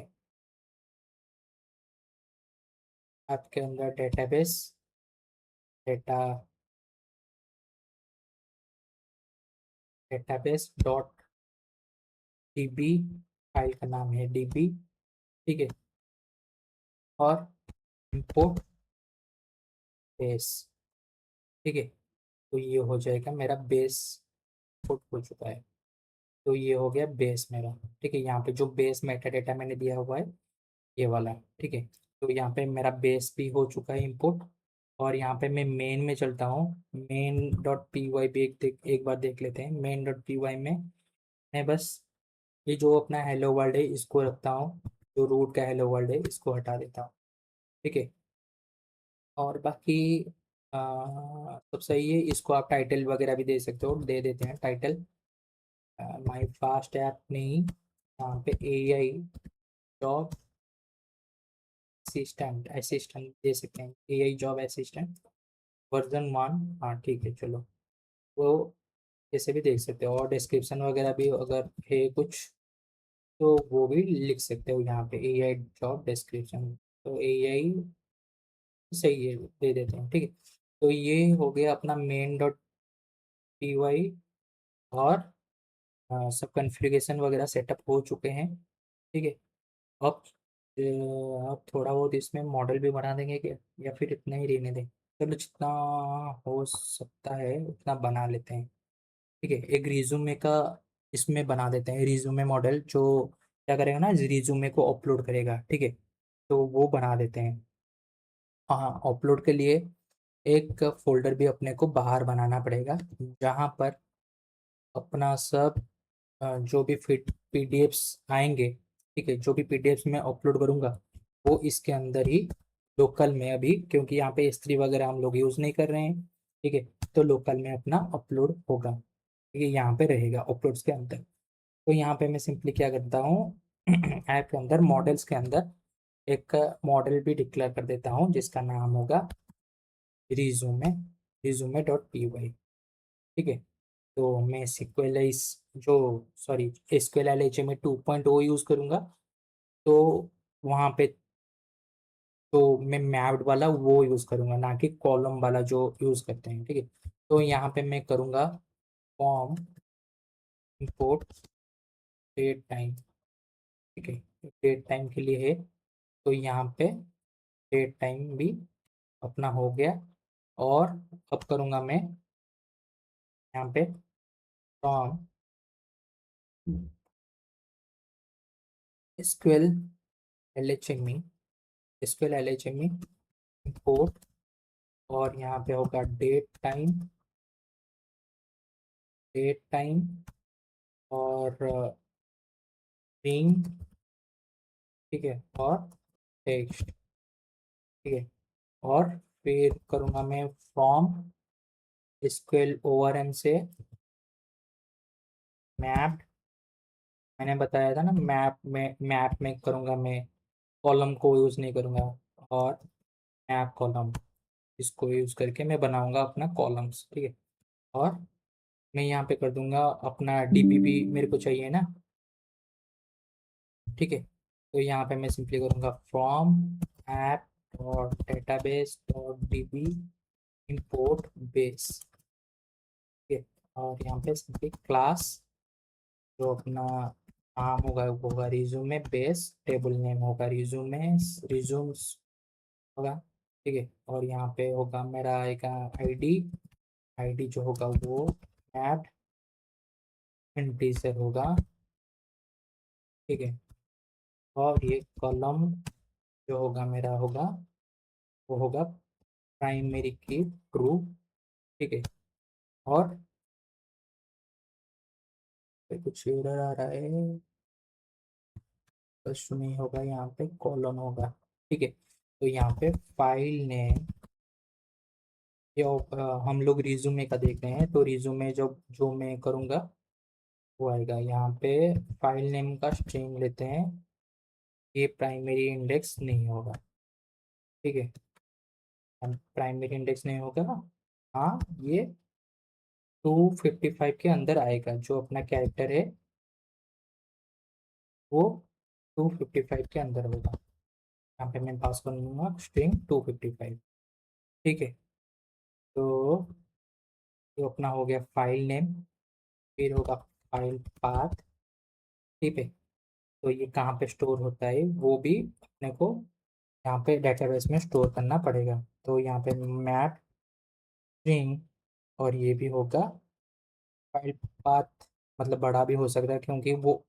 A: ऐप के अंदर database, data database dot dB, file का नाम है डीबी। ठीक है, और इंपोर्ट बेस। ठीक है, तो ये हो जाएगा मेरा बेस, इंपोर्ट हो चुका है। तो ये हो गया बेस मेरा। ठीक है, यहाँ पे जो बेस मेटा डेटा मैंने दिया हुआ है ये वाला। ठीक है, तो यहाँ पे मेरा बेस भी हो चुका है इंपोर्ट, और यहाँ पे मैं मेन में चलता हूँ। मेन डॉट पी वाई भी एक बार देख लेते हैं। मेन डॉट पी वाई में मैं बस ये जो अपना हेलो वर्ल्ड है इसको रखता हूँ, जो रूट का हेलो वर्ल्ड है इसको हटा देता हूँ। ठीक है, और बाकी सब सही है। इसको आप टाइटल वगैरह भी दे सकते हो, दे देते हैं टाइटल माई फास्ट ऐप नहीं, यहाँ पे ए आई जॉब असिस्टेंट, असिस्टेंट दे सकते हैं, ए आई जॉब असिस्टेंट वर्जन 1। हाँ ठीक है, चलो वो ऐसे भी देख सकते हो, और डिस्क्रिप्शन वगैरह भी अगर है कुछ तो वो भी लिख सकते हो यहाँ पे, ए आई जॉब डिस्क्रिप्शन। तो ए आई सही है, दे देते हैं। ठीक है, तो ये हो गया अपना मेन डॉट पी वाई, और सब कॉन्फ़िगरेशन वगैरह सेटअप हो चुके हैं। ठीक है, अब अब थोड़ा बहुत इसमें मॉडल भी बना देंगे क्या, या फिर इतना ही रहने दें। चलो जितना हो सकता है उतना बना लेते हैं। ठीक है, एक रिज्यूमे का इसमें बना देते हैं, रिज्यूमे मॉडल जो क्या करेगा ना, रिज्यूमे को अपलोड करेगा। ठीक है, तो वो बना देते हैं। हाँ, अपलोड के लिए एक फोल्डर भी अपने को बाहर बनाना पड़ेगा, जहाँ पर अपना सब जो भी फिट पीडीएफ्स आएंगे, ठीक है, जो भी पीडीएफ्स मैं अपलोड करूँगा वो इसके अंदर ही लोकल में, अभी क्योंकि यहाँ पे S3 वगैरह हम लोग यूज़ नहीं कर रहे हैं। ठीक है, तो लोकल में अपना अपलोड होगा। ठीक है, यहाँ पे रहेगा अपलोड्स के अंदर। तो यहाँ पे मैं सिंपली क्या करता हूँ ऐप के अंदर मॉडल्स के अंदर एक मॉडल भी डिक्लेयर कर देता हूँ जिसका नाम होगा resume, resume dot P Y. ठीक है, तो मैं सिक्वेलाइज जो sorry SQL L H M 2.0 use करूँगा। तो वहाँ पे तो मैं मैप्ड वाला वो यूज़ करूँगा, ना कि कॉलम वाला जो यूज़ करते हैं। ठीक है, तो यहाँ पे मैं करूँगा फॉर्म इंपोर्ट डेट टाइम। ठीक है, डेट टाइम के लिए है, तो यहाँ पे डेट टाइम भी अपना हो गया। और अब करूँगा मैं यहाँ पे from SQL L H M E, SQL L H M E import, और यहाँ पे होगा डेट टाइम और रिंग। ठीक है, और टेक्स्ट। ठीक है, और फिर करूँगा मैं फ्रॉम एसक्यूएल ओआरएम से मैप, मैंने बताया था ना मैप में करूँगा मैं, कॉलम को यूज़ नहीं करूँगा, और मैप कॉलम इसको यूज़ करके मैं बनाऊँगा अपना कॉलम्स। ठीक है, और मैं यहाँ पे कर दूंगा अपना डीबी भी मेरे को चाहिए ना। ठीक है, तो यहाँ पे मैं सिंपली करूँगा फ्रॉम ऐप और database dot dB import base. ठीक है, और यहाँ पे सिंपली क्लास जो अपना नाम होगा वो होगा रिज्यूमे बेस, टेबल नेम होगा रिज्यूमे, रिज्यूम्स होगा। ठीक है, और यहाँ पे होगा मेरा एक आईडी, आईडी जो होगा वो ऐड इंटीजर होगा। ठीक है, और ये कॉलम जो होगा मेरा होगा वो होगा प्राइमरी की ट्रू, ठीक है। और कुछ एरर आ रहा है, बस नहीं होगा, यहाँ पे कॉलन होगा, ठीक है। तो यहाँ पे फाइल नेम, ये हम लोग रिज्यूमे का देख रहे हैं, तो रिज्यूमे जो जो मैं करूँगा वो आएगा यहाँ पे। फाइल नेम का स्ट्रिंग लेते हैं, ये प्राइमरी इंडेक्स नहीं होगा, ठीक है। प्राइमरी इंडेक्स नहीं होगा, हाँ ये 255 के अंदर आएगा, जो अपना कैरेक्टर है वो 255 के अंदर होगा। यहाँ पे मैं पास करूँगा स्ट्रिंग 255, ठीक है। तो ये अपना हो गया फाइल नेम, फिर होगा फाइल पाथ, ठीक है। तो ये कहाँ पे स्टोर होता है वो भी अपने को यहाँ पे डेटाबेस में स्टोर करना पड़ेगा। तो यहाँ पे मैप स्ट्रिंग, और ये भी होगा फाइल पाथ, मतलब बड़ा भी हो सकता है क्योंकि वो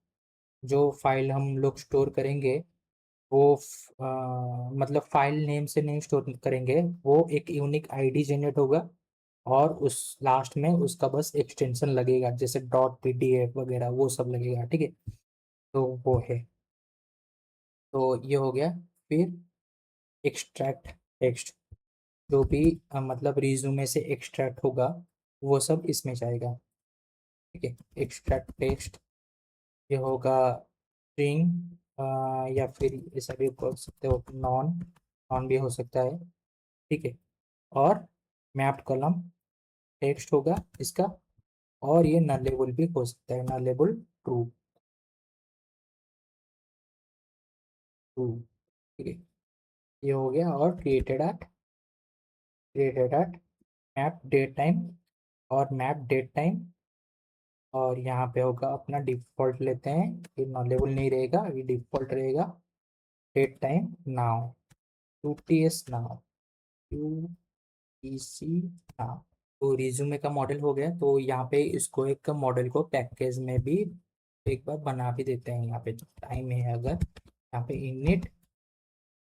A: जो फाइल हम लोग स्टोर करेंगे वो मतलब फाइल नेम से नहीं स्टोर करेंगे, वो एक यूनिक आईडी जनरेट होगा और उस लास्ट में उसका बस एक्सटेंशन लगेगा, जैसे डॉट पीडीएफ वगैरह वो सब लगेगा, ठीक है। तो वो है, तो ये हो गया। फिर एक्सट्रैक्ट टेक्स्ट, जो भी मतलब रिज्यूमे से एक्सट्रैक्ट होगा वो सब इसमें जाएगा, ठीक है। एक्सट्रैक्ट टेक्स्ट, ये होगा स्ट्रिंग, या फिर ऐसा भी कर सकते हो, नॉन नॉन भी हो सकता है, ठीक है। और मैप्ड कॉलम टेक्स्ट होगा इसका, और ये नलेबल भी हो सकता है, नलेबल ट्रू, ट्रू, ठीक है। ये हो गया। और created at map date time, और मैप डेट टाइम, और यहाँ पे होगा अपना डिफ़ॉल्ट लेते हैं, ये नॉलेबल नहीं रहेगा, ये डिफ़ॉल्ट रहेगा। Date time now, UTS now, UTC now. तो रिज्यूमे का मॉडल हो गया, तो यहाँ पे इसको एक मॉडल को पैकेज में भी एक बार बना भी देते हैं। यहाँ पे टाइम है अगर, यहाँ पे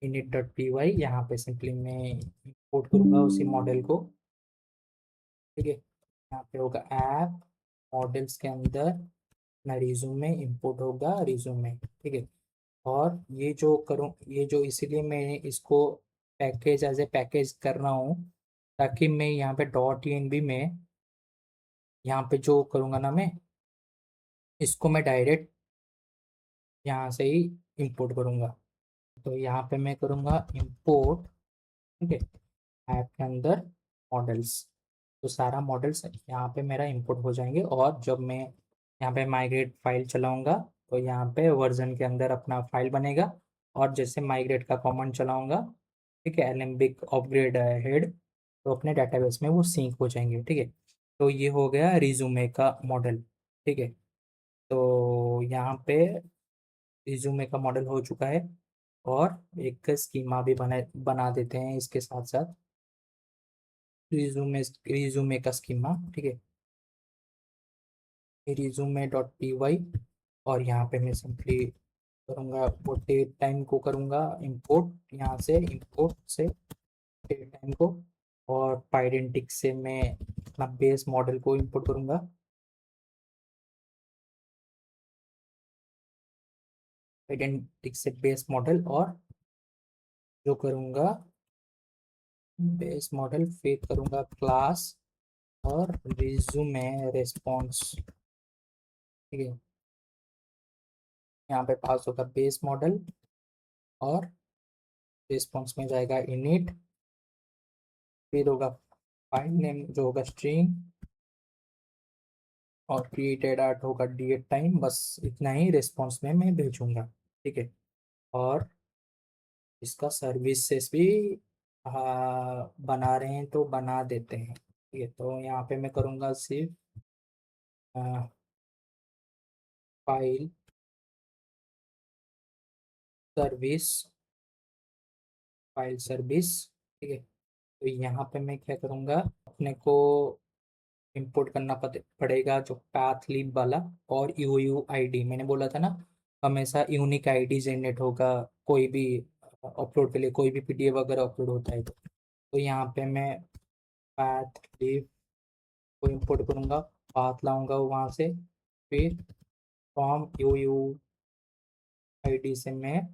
A: इनिट डॉट पी वाई, यहाँ पे सिंपली मैं इंपोर्ट करूँगा उसी मॉडल को, ठीक है। यहाँ पे होगा ऐप मॉडल्स के अंदर अपना रिज्यूमे इंपोर्ट होगा, रिज्यूमे, ठीक है। और ये जो करूँ, ये जो इसीलिए मैं इसको पैकेज एज ए पैकेज कर रहा हूँ, ताकि मैं यहाँ पे डॉट एनवी में यहाँ पे जो करूँगा ना, मैं इसको मैं डायरेक्ट यहाँ से ही इंपोर्ट करूँगा। तो यहाँ पे मैं करूँगा इंपोर्ट, ठीक है, ऐप के अंदर मॉडल्स। तो सारा मॉडल्स यहाँ पे मेरा इंपोर्ट हो जाएंगे, और जब मैं यहाँ पे माइग्रेट फाइल चलाऊँगा तो यहाँ पे वर्जन के अंदर अपना फाइल बनेगा, और जैसे माइग्रेट का कमांड चलाऊँगा, ठीक है, एलेम्बिक अपग्रेड हेड, तो अपने डाटाबेस में वो सिंक हो जाएंगे, ठीक है। तो ये हो गया रिज्यूमे का मॉडल, ठीक है। तो यहाँ पे रिज्यूमे का मॉडल हो चुका है, और एक स्कीमा भी बना देते हैं इसके साथ साथ, रिज्यूमे का स्कीमा, ठीक है। रिज्यूमे डॉट पी वाई, और यहाँ पे मैं सिंपली करूँगा वो डेट टाइम को करूँगा इंपोर्ट, यहाँ से इंपोर्ट से डेट टाइम को, और पाइडेंटिक से मैं अपना बेस मॉडल को इंपोर्ट करूँगा, आइडेंटिक से बेस मॉडल, और जो करूँगा बेस मॉडल, फिर करूँगा क्लास और रिज्यूमे रेस्पॉन्स, ठीक है। यहाँ पे पास होगा बेस मॉडल, और रिस्पॉन्स में जाएगा इनिट, फिर होगा फाइल नेम जो होगा स्ट्रिंग, और क्रिएटेड आर्ट होगा डेट टाइम, बस इतना ही रिस्पॉन्स में मैं भेजूंगा, ठीक है। और इसका सर्विसेज भी बना रहे हैं तो बना देते हैं, ठीक है। तो यहाँ पे मैं करूँगा सिर्फ फाइल सर्विस, फाइल सर्विस, ठीक है। तो यहाँ पे मैं क्या करूँगा, अपने को इंपोर्ट करना पड़ेगा जो पैथ लिब वाला, और यू यू आई डी मैंने बोला था ना, हमेशा यूनिक आईडी जनरेट होगा, कोई भी अपलोड के लिए, कोई भी पीडीएफ वगैरह अपलोड होता है तो यहाँ पे मैं पाथ लिव को इंपोर्ट करूँगा, पाथ लाऊंगा वहाँ से, फिर फ्रॉम यू यू आईडी से मैं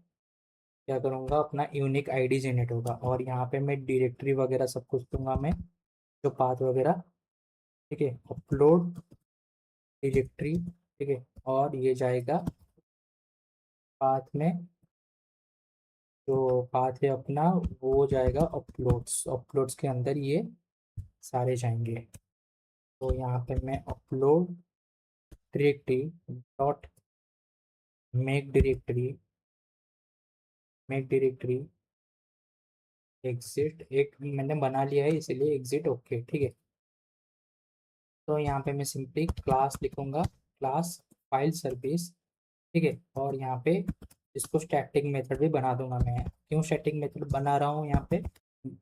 A: क्या करूँगा, अपना यूनिक आईडी जनरेट होगा और यहाँ पे मैं डायरेक्टरी वगैरह सब कुछ दूंगा मैं, जो पाथ वगैरह, ठीक है, अपलोड डायरेक्टरी, ठीक है, और ये जाएगा पाथ में, जो पाथ है अपना वो जाएगा अपलोड्स, अपलोड्स के अंदर ये सारे जाएंगे। तो यहाँ पे मैं upload directory dot make directory exit, एक मैंने बना लिया है इसीलिए एग्जिट ओके, ठीक है। तो यहाँ पे मैं सिंपली क्लास लिखूंगा, क्लास फाइल सर्विस, ठीक है, और यहाँ पे इसको स्टैटिक मेथड भी बना दूंगा मैं। क्यों स्टैटिक मेथड बना रहा हूँ यहाँ पे,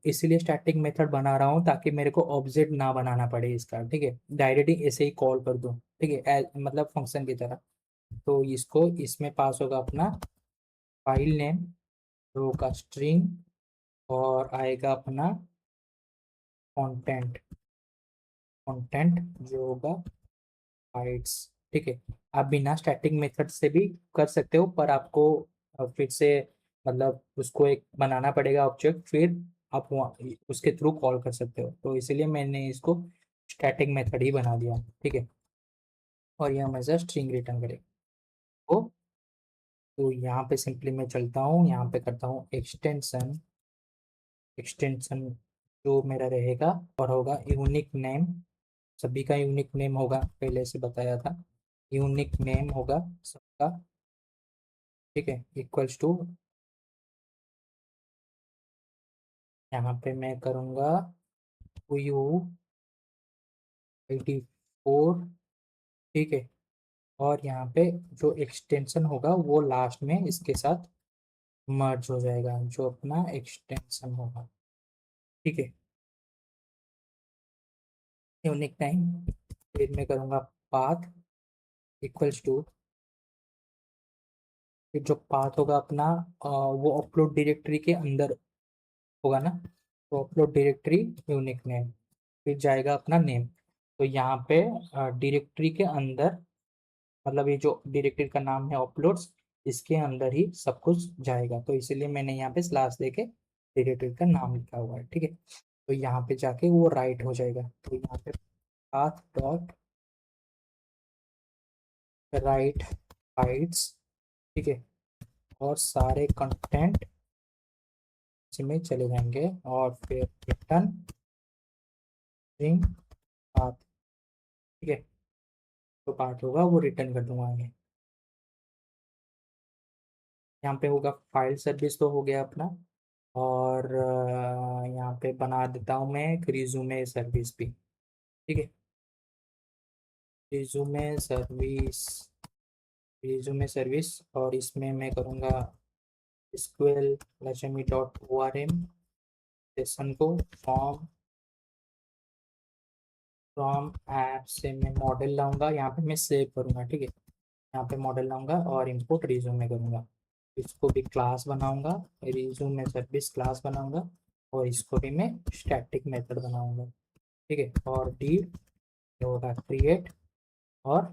A: इसलिए स्टैटिक मेथड बना रहा हूँ ताकि मेरे को ऑब्जेक्ट ना बनाना पड़े इसका, ठीक है, डायरेक्टली ऐसे ही कॉल कर दूँ, ठीक है, मतलब फंक्शन की तरह। तो इसको इसमें पास होगा अपना फाइल नेम, रो का स्ट्रिंग, और आएगा अपना कंटेंट, कंटेंट जो होगा बाइट्स, ठीक है। आप बिना स्टैटिक मेथड से भी कर सकते हो, पर आपको फिर से मतलब उसको एक बनाना पड़ेगा ऑब्जेक्ट, फिर आप उसके थ्रू कॉल कर सकते हो, तो इसीलिए मैंने इसको स्टैटिक मेथड ही बना दिया, ठीक है। और ये हमेशा स्ट्रिंग रिटर्न करेगा। तो यहाँ पे सिंपली मैं चलता हूँ, यहाँ पे करता हूँ एक्सटेंशन, एक्सटेंशन जो मेरा रहेगा और होगा यूनिक नेम, सभी का यूनिक नेम होगा, पहले से बताया था, यूनिक नेम होगा सबका, ठीक है, इक्वल्स टू, यहाँ पे मैं करूँगा यू 84, ठीक है, और यहाँ पे जो एक्सटेंशन होगा वो लास्ट में इसके साथ मर्ज हो जाएगा, जो अपना एक्सटेंशन होगा, ठीक है, यूनिक टाइम। फिर मैं करूँगा पाथ इक्वल्स टू, फिर जो पाथ होगा अपना वो अपलोड डायरेक्टरी के अंदर होगा ना, तो अपलोड डायरेक्टरी यूनिक नेम, फिर जाएगा अपना नेम। तो यहाँ पे डायरेक्टरी के अंदर, मतलब ये जो डायरेक्टरी का नाम है अपलोड्स, इसके अंदर ही सब कुछ जाएगा, तो इसीलिए मैंने यहाँ पे स्लैश देके डायरेक्टरी का नाम लिखा हुआ है, ठीक है। तो यहाँ पे जाके वो राइट हो जाएगा, तो यहाँ पे पाथ डॉट राइट बाइट्स, ठीक है, और सारे कंटेंट इसमें चले जाएंगे, और फिर रिटर्न स्ट्रिंग पाथ, ठीक है, तो पाथ होगा वो रिटर्न कर दूंगा आगे। यहाँ पे होगा फाइल सर्विस, तो हो गया अपना, और यहाँ पे बना देता हूँ मैं एक रिज्यूमे सर्विस भी, ठीक है, रिज्यूमे सर्विस, रिज्यूमे सर्विस, और इसमें मैं करूँगा SQL lhme.orm सेशन को फॉर्म, फ्रॉम ऐप से मैं मॉडल लाऊंगा, यहाँ पे मैं सेव करूँगा, ठीक है, यहाँ पे मॉडल लाऊंगा और इंपोर्ट रिज्यूमे करूँगा, इसको भी क्लास बनाऊंगा, रिज्यूमे सर्विस क्लास बनाऊंगा, और इसको भी मैं स्टैटिक मेथड बनाऊंगा, ठीक है, और डी होगा क्रिएट, और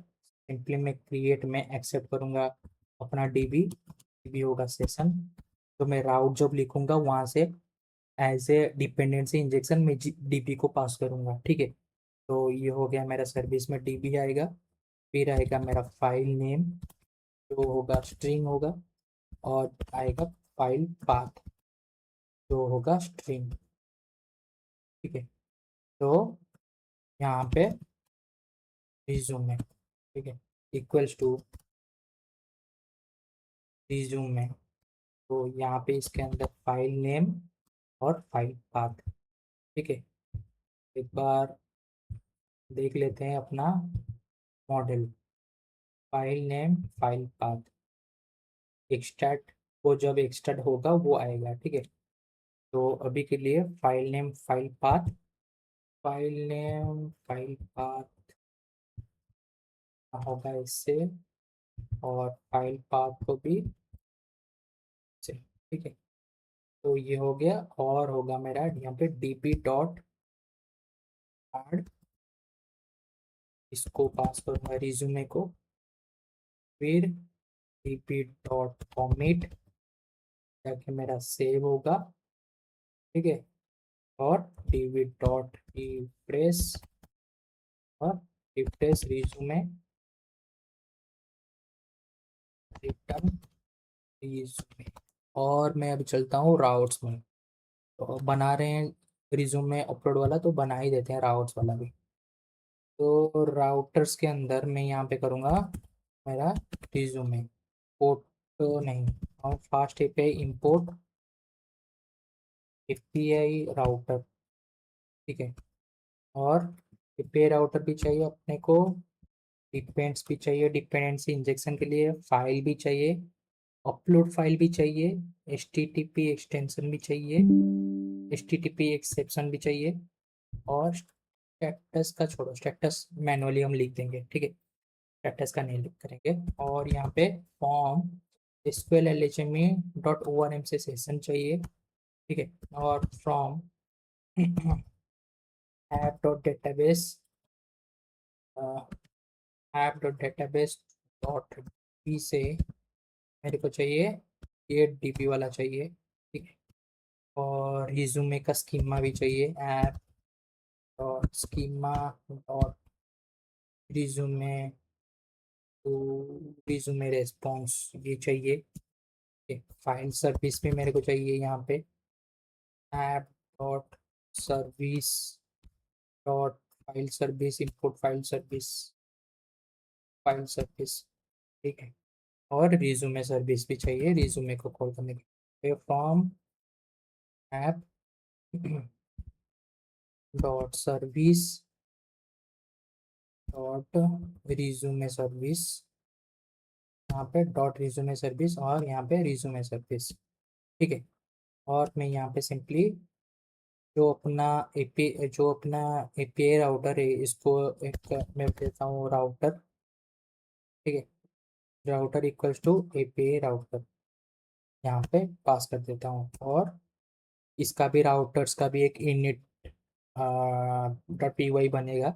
A: सिंपली मैं क्रिएट में एक्सेप्ट करूंगा अपना डीबी, डीबी होगा सेशन, तो मैं राउट जब लिखूंगा वहां से एज ए डिपेंडेंसी इंजेक्शन में डीबी को पास करूंगा, ठीक है। तो ये हो गया मेरा सर्विस में डीबी आएगा, फिर आएगा मेरा फाइल नेम जो होगा स्ट्रिंग होगा, और आएगा फाइल पाथ जो होगा स्ट्रिंग, ठीक है। तो यहाँ पे रिज्यूमे, ठीक है, इक्वल्स टू रिज्यूमे, तो यहाँ पे इसके अंदर फाइल नेम और फाइल पाथ, ठीक है। एक बार देख लेते हैं अपना model, file name file path extract, वो जब एक्सट्रैक्ट होगा वो आएगा, ठीक है। तो अभी के लिए file name file path, file name file path होगा इससे, और फाइल पाथ को भी से, ठीक है। तो ये हो गया, और होगा मेरा यहाँ पे db डॉट ऐड, इसको पास करूंगा रिज्यूमे को। फिर db डॉट कॉमिट, ताकि मेरा सेव होगा, ठीक है। और db डॉट रिफ्रेश, और रिफ्रेश रिज्यूमे, रिटर्न रिज्यूमे। और मैं अभी चलता हूँ राउट्स में। तो बना रहे हैं रिज्यूमे अपलोड वाला, तो बना ही देते हैं राउट्स वाला भी। तो राउटर्स के अंदर मैं यहाँ पे करूँगा मेरा रिज्यूमे, पोर्ट तो नहीं, और fast API import API router, ठीक है। और एपीआई राउटर भी चाहिए अपने को, डिपेंड्स भी चाहिए डिपेंडेंसी इंजेक्शन के लिए, फाइल भी चाहिए, अपलोड फाइल भी चाहिए, HTTP एक्सटेंशन भी चाहिए, HTTP एक्सेप्शन भी चाहिए, और स्टेटस का छोड़ो, स्टेटस मैनुअली हम लिख देंगे, ठीक है। स्टेटस का नहीं लिख करेंगे। और यहाँ पे from SQL LHME dot ORM से सेशन चाहिए, ठीक है। और from app dot database, app dot database dot B से मेरे को चाहिए 8 DB वाला चाहिए, ठीक है। और रिज्यूमे का स्कीमा भी चाहिए, app dot schema dot resume to resume response, ये चाहिए। फाइल सर्विस भी मेरे को चाहिए यहाँ पे, app dot service dot file service, input file service, ठीक है। और रिज्यूमे सर्विस भी चाहिए रिज्यूमे को कॉल करने के लिए, form app dot service dot resume service, यहाँ पे डॉट रिज्यूमे सर्विस, और यहाँ पे रिज्यूमे सर्विस, ठीक है। और मैं यहाँ पे सिंपली जो अपना एपीआई राउटर है, इसको एक मैं देता हूँ राउटर, ठीक है। Router equals to API router, यहाँ पे पास कर देता हूँ। और इसका भी, राउटर्स का भी एक इनिट डॉट py बनेगा,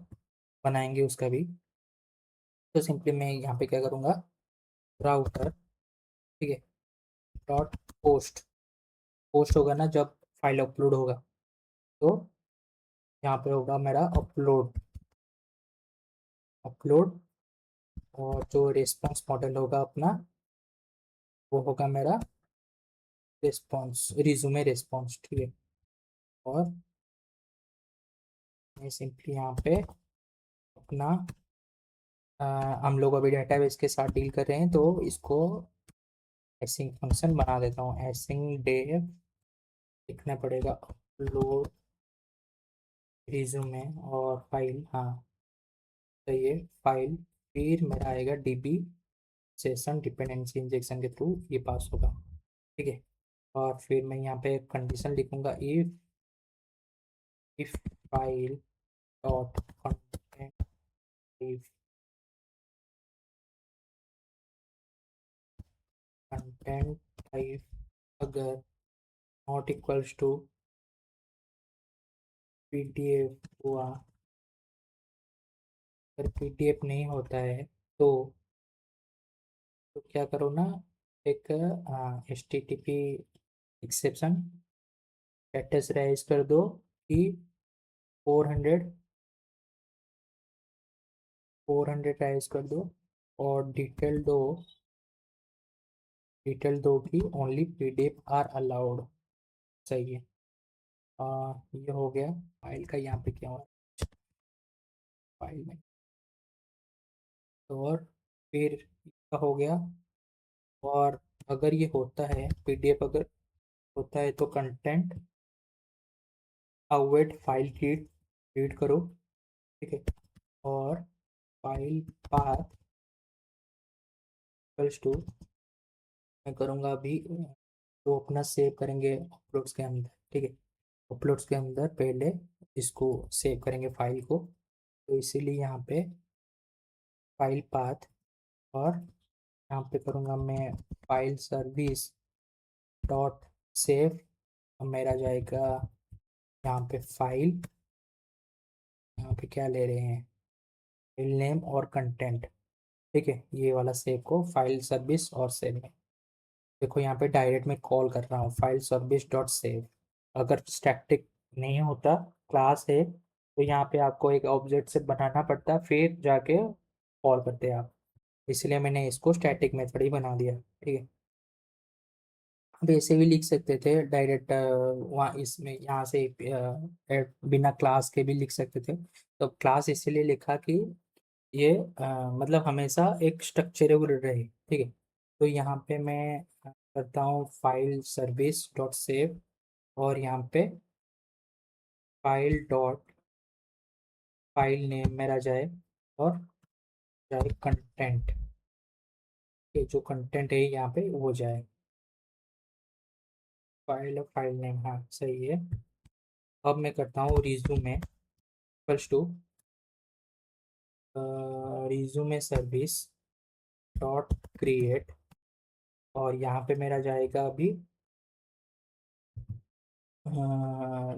A: बनाएंगे उसका भी। तो सिंपली मैं यहाँ पे क्या करूँगा, राउटर, ठीक है, डॉट पोस्ट, पोस्ट होगा ना जब फाइल अपलोड होगा, तो यहाँ पे होगा मेरा अपलोड, अपलोड। और जो रिस्पॉन्स मॉडल होगा अपना, वो होगा मेरा रिस्पॉन्स, रिज्यूमे रिस्पॉन्स, ठीक है। और मैं सिंपली यहाँ पे अपना हम लोग अभी डेटाबेस के साथ डील कर रहे हैं, तो इसको एसिंग फंक्शन बना देता हूँ, एसिंग डेव लिखना पड़ेगा, अपलोड रिज्यूमे और फाइल, हाँ सही है, फाइल। फिर मेरा आएगा DB सेशन डिपेंडेंसी इंजेक्शन के थ्रू ये पास होगा, ठीक है। और फिर मैं यहाँ पे कंडीशन लिखूंगा, if file dot content, if content type अगर नॉट इक्वल्स टू PDF हुआ, अगर PDF नहीं होता है, तो क्या करो ना, एक HTTP एक्सेप्शन स्टेटस राइज कर दो कि 400 राइज कर दो, और डिटेल दो कि ओनली PDF आर अलाउड, सही है। ये हो गया फाइल का, यहाँ पे क्या हुआ फाइल में। तो और फिर इसका हो गया। और अगर ये होता है PDF अगर होता है, तो content avoid file read, read करो, ठीक है। और फाइल पाथ इक्वल्स टू, मैं करूँगा अभी, तो अपना सेव करेंगे अपलोड्स के अंदर, ठीक है। अपलोड्स के अंदर पहले इसको सेव करेंगे फाइल को, तो इसीलिए यहाँ पे फाइल पाथ और यहाँ पे करूँगा मैं फाइल सर्विस डॉट सेव। मेरा जाएगा यहाँ पे फाइल, यहाँ पे क्या ले रहे हैं, फाइल नेम और कंटेंट। ठीक है, ये वाला सेव को फाइल सर्विस और सेव में, देखो यहाँ पे डायरेक्ट में कॉल कर रहा हूँ फाइल सर्विस डॉट सेव। अगर स्टैटिक नहीं होता, क्लास है, तो यहाँ पे आपको एक ऑब्जेक्ट से बनाना पड़ता, फिर जाके कॉल करते आप। इसलिए मैंने इसको स्टैटिक मेथड ही बना दिया। ठीक है, आप ऐसे भी लिख सकते थे डायरेक्ट, वहाँ इसमें यहाँ से बिना क्लास के भी लिख सकते थे। तो क्लास इसलिए लिखा कि ये मतलब हमेशा एक स्ट्रक्चरेबल रहे। ठीक है, तो यहाँ पे मैं करता हूँ फाइल सर्विस डॉट सेव, और यहाँ पे फाइल डॉट फाइल नेम मेरा जाए, और जाए कंटेंट, ये जो कंटेंट है यहाँ पे वो जाए, फाइल और फाइल नेम, हाँ सही है। अब मैं करता हूँ resume equals to resume service dot create, और यहाँ पे मेरा जाएगा अभी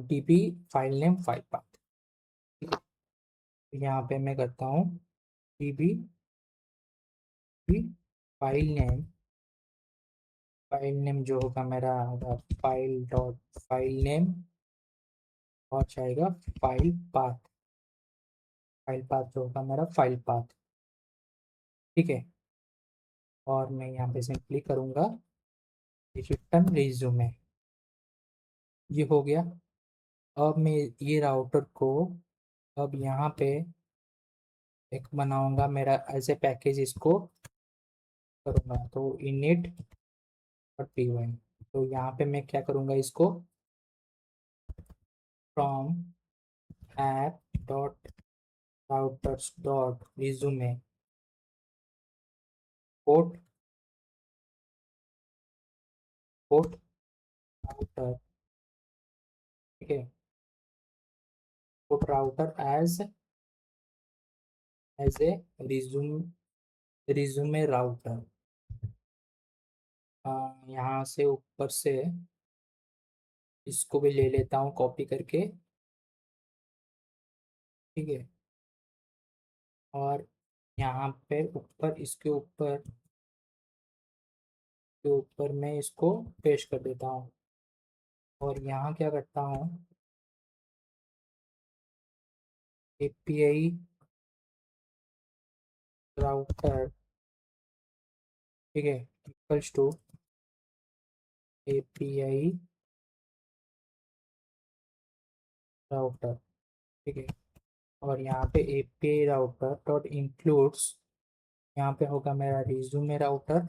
A: DP file name file path. यहाँ पे मैं करता हूँ डीबी फाइल नेम जो होगा मेरा होगा फाइल डॉट फाइल नेम, और जाएगा फाइल पाथ, फाइल पाथ जो होगा मेरा फाइल पाथ। ठीक है, और मैं यहाँ पे सिंपली करूँगा रिटर्न रिज्यूमे, ये हो गया। अब मैं ये राउटर को अब यहाँ पे एक बनाऊंगा मेरा एज ए पैकेज, इसको करूँगा तो init और py। तो यहाँ पे मैं क्या करूँगा, इसको from app dot routers dot resume port port router. ठीक है, port router as a resume router. यहाँ से ऊपर से इसको भी ले लेता हूँ कॉपी करके। ठीक है, और यहाँ पे ऊपर इसके ऊपर मैं इसको पेस्ट कर देता हूँ, और यहाँ क्या करता हूँ, एपीआई राउटर। ठीक है, इक्वल्स टू एपीआई राउटर। ठीक है, और यहाँ पे एपीआई राउटर डॉट इंक्लूड्स, यहाँ पे होगा मेरा रिज्यूमे राउटर,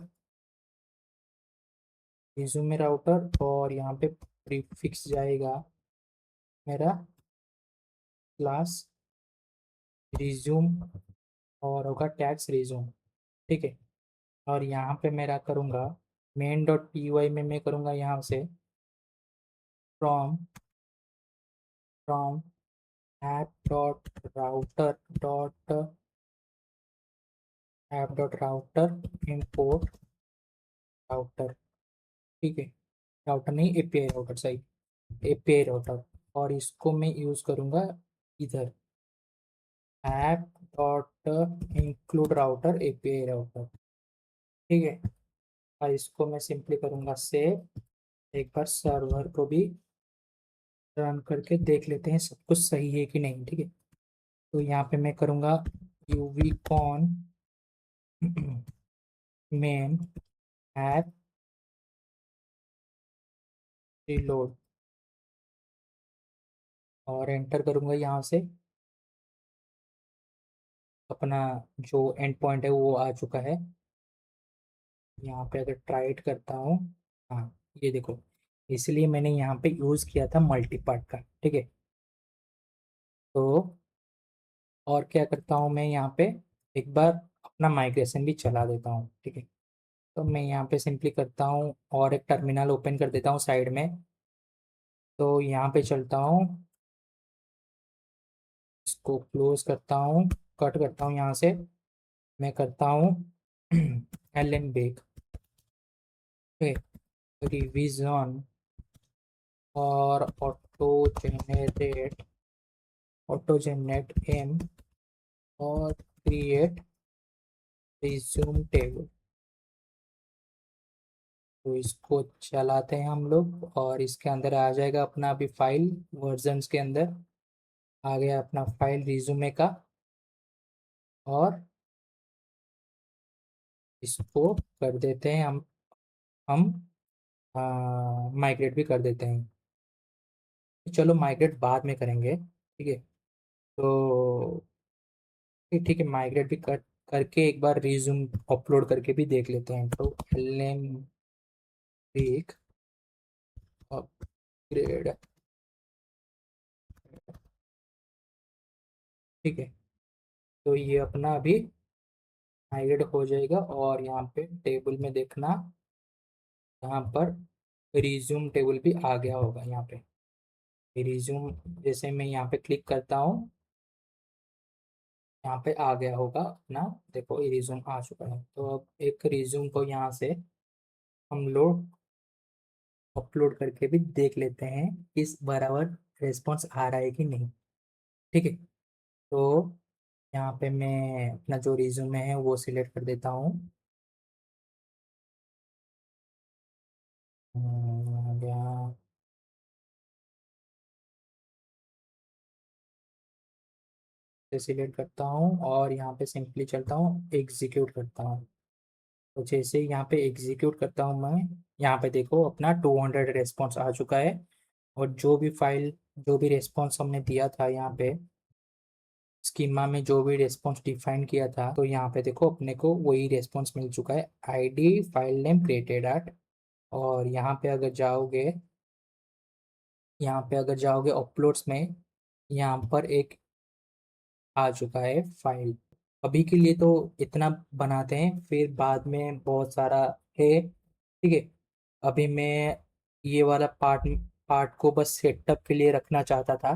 A: और यहाँ पे प्रीफिक्स जाएगा मेरा क्लास रिज्यूम, और होगा टैग्स रिज्यूम। ठीक है, और यहाँ पे मेरा करूँगा मेन डॉट पी वाई में मैं करूँगा यहाँ से from from app dot router dot app dot router import router. ठीक है, राउटर नहीं, एपीआई राउटर, सही, एपीआई राउटर। और इसको मैं यूज़ करूँगा इधर app dot include router API router. ठीक है, और इसको मैं सिंपली करूँगा सेव। एक बार सर्वर को भी रन करके देख लेते हैं सब कुछ सही है कि नहीं। ठीक है, तो यहाँ पे मैं करूँगा uvicorn main app reload, और एंटर करूँगा यहाँ से। अपना जो एंड पॉइंट है वो आ चुका है। यहाँ पे अगर ट्राइड करता हूँ, हाँ ये देखो, इसलिए मैंने यहाँ पे यूज़ किया था मल्टीपार्ट का। ठीक है, तो और क्या करता हूँ मैं यहाँ पे, एक बार अपना माइग्रेशन भी चला देता हूँ। ठीक है, तो मैं यहाँ पे सिंपली करता हूँ और एक टर्मिनल ओपन कर देता हूँ साइड में। तो यहाँ पे चलता हूँ, इसको क्लोज करता हूँ, कट करता हूँ यहाँ से, मैं करता हूँ एलन बेक, रिवीजन और ऑटो जनरेट एम और क्रिएट रिज्यूम टेबल। तो इसको चलाते हैं हम लोग और इसके अंदर आ जाएगा अपना अभी फाइल वर्जन्स के अंदर आ गया अपना फाइल रिज्यूमे का। और इसको कर देते हैं हम माइग्रेट भी कर देते हैं। चलो माइग्रेट बाद में करेंगे, ठीक है। तो ठीक है, माइग्रेट भी करके एक बार रिज्यूम अपलोड करके भी देख लेते हैं। तो एलएम एक अपग्रेड, ठीक है। तो ये अपना अभी माइग्रेट हो जाएगा और यहाँ पे टेबल में देखना, यहाँ पर रिज्यूम टेबल भी आ गया होगा। यहाँ पे रिज्यूम जैसे मैं यहाँ पे क्लिक करता हूँ, यहाँ पे आ गया होगा अपना। देखो ये रिज्यूम आ चुका है। तो अब एक रिज्यूम को यहाँ से हम लोग अपलोड करके भी देख लेते हैं किस बराबर रिस्पॉन्स आ रहा है कि नहीं, ठीक है। तो यहाँ पे मैं अपना जो रिज्यूमे है वो सिलेक्ट कर देता हूँ। यहाँ से सिलेक्ट करता हूँ और यहाँ पे सिंपली चलता हूँ एग्जीक्यूट करता हूँ। तो जैसे ही यहाँ पे एग्जीक्यूट करता हूँ मैं, यहाँ पे देखो अपना 200 रेस्पॉन्स आ चुका है। और जो भी रेस्पॉन्स हमने दिया था यहाँ पे स्कीमा में, जो भी रेस्पॉन्स डिफाइन किया था, तो यहाँ पे देखो अपने को वही रेस्पॉन्स मिल चुका है। ID file name created at. और यहाँ पे अगर जाओगे अपलोड्स में, यहाँ पर एक आ चुका है फाइल। अभी के लिए तो इतना बनाते हैं, फिर बाद में बहुत सारा है, ठीक है। अभी मैं ये वाला पार्ट को बस सेटअप के लिए रखना चाहता था।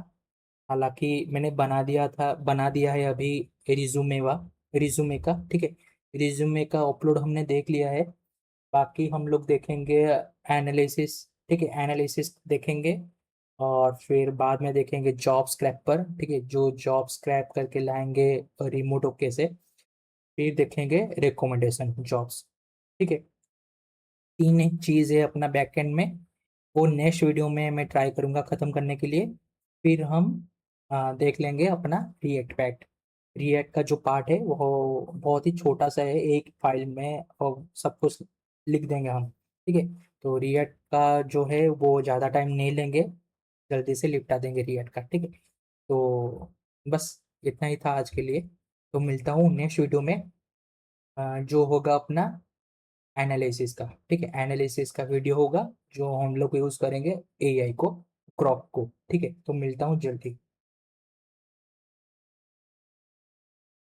A: हालांकि मैंने बना दिया है अभी रिज्यूमे का, ठीक है। रिज्यूमे का अपलोड हमने देख लिया है। बाकी हम लोग देखेंगे एनालिसिस, ठीक है, एनालिसिस देखेंगे। और फिर बाद में देखेंगे जॉब स्क्रैप पर, ठीक है, जो जॉब स्क्रैप करके लाएंगे रिमोट ओके से। फिर देखेंगे रिकमेंडेशन जॉब्स, ठीक है। तीन चीज़ है अपना बैकएंड में, वो नेक्स्ट वीडियो में मैं ट्राई करूंगा ख़त्म करने के लिए। फिर हम देख लेंगे अपना रिएक्ट का जो पार्ट है वो बहुत ही छोटा सा है, एक फाइल में और सब कुछ लिख देंगे हम, ठीक है। तो रिएक्ट का जो है वो ज़्यादा टाइम नहीं लेंगे, जल्दी से निपटा देंगे रिएक्ट का, ठीक है। तो बस इतना ही था आज के लिए। तो मिलता हूँ नेक्स्ट वीडियो में, जो होगा अपना एनालिसिस का, ठीक है। एनालिसिस का वीडियो होगा जो हम लोग यूज़ करेंगे एआई को, क्रॉप को, ठीक है। तो मिलता हूँ जल्दी।